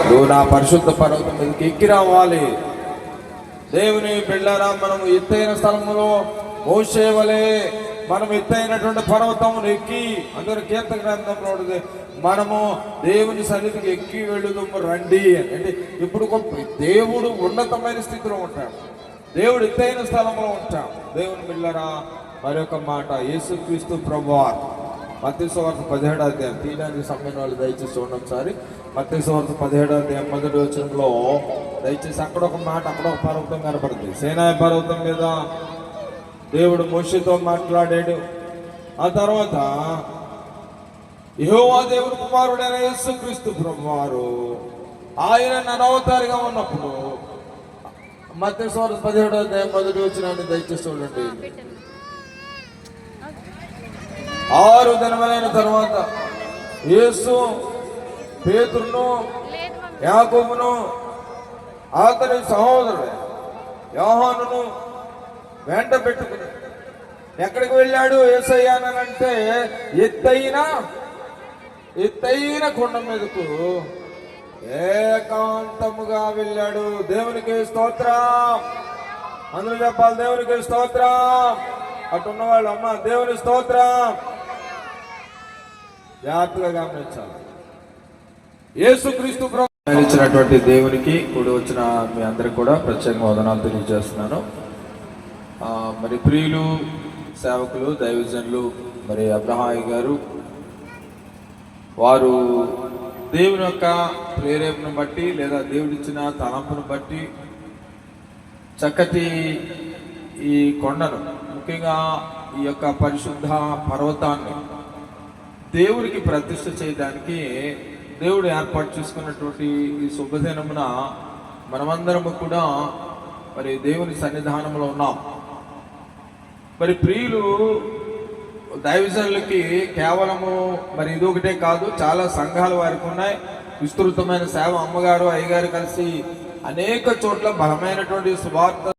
నువ్వు నా పరిశుద్ధ పర్వతం మీదకి ఎక్కి రావాలి. దేవుని బిడ్డలారా, మనం ఎత్తైన స్థలంలో మోషే వలె మనం ఎత్తైనటువంటి పర్వతం ఎక్కి, అందరూ కీర్తన గ్రంథంలో ఉంటుంది, మనము దేవుని సన్నిధికి ఎక్కి వెళుదాము రండి అంటే ఇప్పుడు దేవుడు ఉన్నతమైన స్థితిలో ఉంటాడు, దేవుడు ఎత్తైన స్థలంలో ఉంటాం. దేవుని బిడ్డలారా, మరొక మాట, యేసుక్రీస్తు ప్రభువారు మత్తయి సువార్త 17వ అధ్యాయం తీయడానికి సమయం వాళ్ళు దయచేసి చూడండి ఒకసారి. మత్తయి సువార్త 17వ అధ్యాయం 1వ వచనంలో దయచేసి అక్కడ ఒక మాట, అక్కడ ఒక పర్వతం కనపడుతుంది. సీనాయి పర్వతం మీద దేవుడు మోషేతో మాట్లాడాడు. ఆ తర్వాత యెహోవా దేవుని కుమారుడైన యేసుక్రీస్తు ప్రభువారు ఆయన నరవతారిగా ఉన్నప్పుడు మత్తయి సువార్త 17వ అధ్యాయం 1వ వచనాన్ని దయచేసి చూడండి. 6 దినములైన తర్వాత యేసు పేతురును యాకోబును అతని సహోదరుడు యోహానును వెంట పెట్టుకుని ఎక్కడికి వెళ్ళాడు యేసయ్యానంటే ఎత్తైన కొండ మీదకు ఏకాంతముగా వెళ్ళాడు. దేవునికి స్తోత్రం, అందరూ చెప్పాలి దేవునికి స్తోత్రం. అటున్న వాళ్ళు అమ్మ దేవుని స్తోత్రం జాగ్రత్తగా గమనించాలి. యేసుక్రీస్తు ప్రభువు ఇచ్చినటువంటి దేవునికి కూడి వచ్చిన మీ అందరికి కూడా ప్రత్యేకంగా వదనాలు తెలియజేస్తున్నాను. మరి ప్రియులు, సేవకులు, దైవజనులు, మరి అబ్రహాయి గారు వారు దేవుని యొక్క ప్రేరేపణను బట్టి లేదా దేవుడిచ్చిన తలంపును బట్టి చక్కటి ఈ కొండను, ముఖ్యంగా ఈ యొక్క పరిశుద్ధ పర్వతాన్ని దేవుడికి ప్రతిష్ఠ చేయడానికి దేవుడు ఏర్పాటు చేసుకున్నటువంటి ఈ శుభదినమున మనమందరము కూడా మరి దేవుని సన్నిధానంలో ఉన్నాం. మరి ప్రియులు, దైవజనులకి కేవలము మరి ఇదొకటే కాదు, చాలా సంఘాలు వారికి ఉన్నాయి. విస్తృతమైన సేవ, అమ్మగారు అయ్యగారు కలిసి అనేక చోట్ల బలమైనటువంటి సువార్త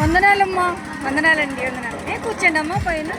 వందనాలమ్మా, వందనాలండి, వందనాలు. కూర్చోండి అమ్మా పైన.